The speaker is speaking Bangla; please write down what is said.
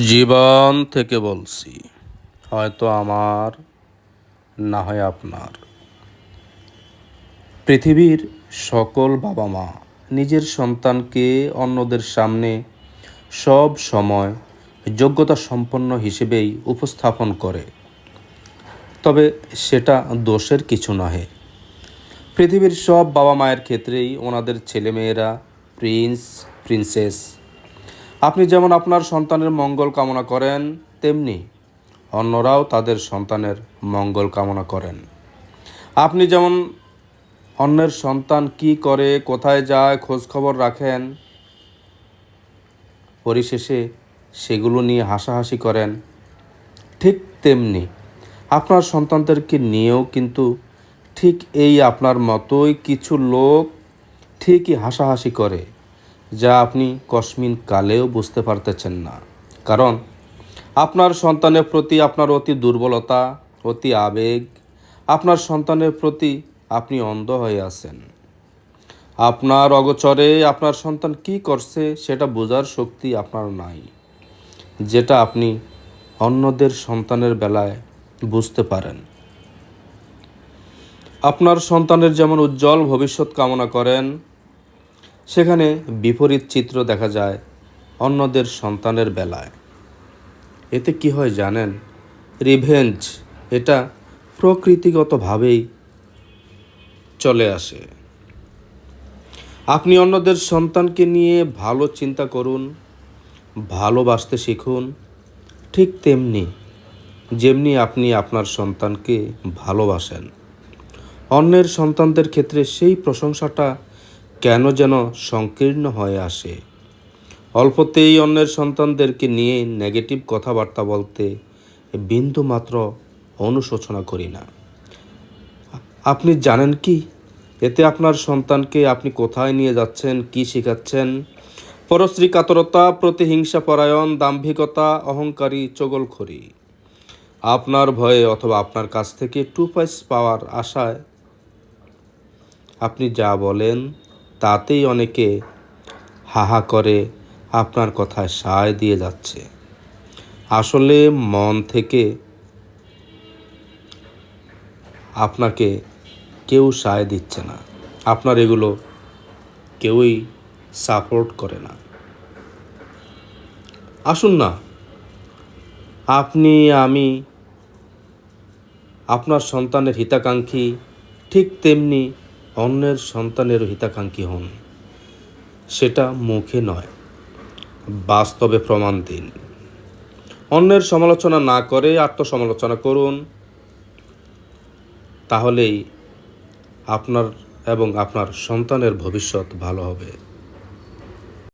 জীবন থেকে বলছি, হয়তো আমার, না হয় আপনার। পৃথিবীর সকল বাবা মা নিজের সন্তানকে অন্যদের সামনে সব সময় যোগ্যতা সম্পন্ন হিসেবেই উপস্থাপন করে। তবে সেটা দোষের কিছু নহে। পৃথিবীর সব বাবা মায়ের ক্ষেত্রেই ওনাদের ছেলেমেয়েরা প্রিন্স, প্রিন্সেস। আপনি যেমন আপনার সন্তানের মঙ্গল কামনা করেন, তেমনি অন্যরাও তাদের সন্তানের মঙ্গল কামনা করেন। আপনি যেমন অন্যের সন্তান কি করে, কোথায় যায় খোঁজখবর রাখেন, পরিশেষে সেগুলো নিয়ে হাসাহাসি করেন, ঠিক তেমনি আপনার সন্তানদেরকে নিয়েও কিন্তু ঠিক এই আপনার মতোই কিছু লোক ঠিকই হাসাহাসি করে, যা আপনি কস্মিন কালেও বুঝতে পারতেছেন না। কারণ আপনার সন্তানের প্রতি আপনার অতি দুর্বলতা, অতি আবেগ, আপনার সন্তানের প্রতি আপনি অন্ধ হয়ে আছেন। আপনার অগোচরে আপনার সন্তান কি করছে সেটা বোঝার শক্তি আপনার নাই, যেটা আপনি অন্যদের সন্তানের বেলায় বুঝতে পারেন। আপনার সন্তানের যেমন উজ্জ্বল ভবিষ্যৎ কামনা করেন, সেখানে বিপরীত চিত্র দেখা যায় অন্যদের সন্তানের বেলায়। এতে কি হয় জানেন? রিভেঞ্জ, এটা প্রকৃতিগতভাবেই চলে আসে। আপনি অন্যদের সন্তানকে নিয়ে ভালো চিন্তা করুন, ভালোবাসতে শিখুন, ঠিক তেমনি যেমনি আপনি আপনার সন্তানকে ভালোবাসেন। অন্যের সন্তানদের ক্ষেত্রে সেই প্রশংসাটা কেন যেন সংকীর্ণ হয়ে আসে। অল্পতেই অন্যের সন্তানদেরকে নিয়ে নেগেটিভ কথাবার্তা বলতে বিন্দুমাত্র অনুশোচনা করি না। আপনি জানেন কি, এতে আপনার সন্তানকে আপনি কোথায় নিয়ে যাচ্ছেন, কি শেখাচ্ছেন? পরশ্রী কাতরতা, প্রতিহিংসা পরায়ণ, দাম্ভিকতা, অহংকারী, চগলখড়ি। আপনার ভয়ে অথবা আপনার কাছ থেকে 2 পয়সা পাওয়ার আশায় আপনি যা বলেন তাতেই অনেকে হাহা করে আপনার কথায় সায় দিয়ে যাচ্ছে। আসলে মন থেকে আপনাকে কেউ সায় দিচ্ছে না, আপনার এগুলো কেউই সাপোর্ট করে না। আসুন না, আপনি আমি আপনার সন্তানের হিতাকাঙ্ক্ষী, ঠিক তেমনি অন্যের সন্তানেরও হিতাকাঙ্ক্ষী হন। সেটা মুখে নয়, বাস্তবে প্রমাণ দিন। অন্যের সমালোচনা না করে আত্মসমালোচনা করুন, তাহলেই আপনার এবং আপনার সন্তানের ভবিষ্যৎ ভালো হবে।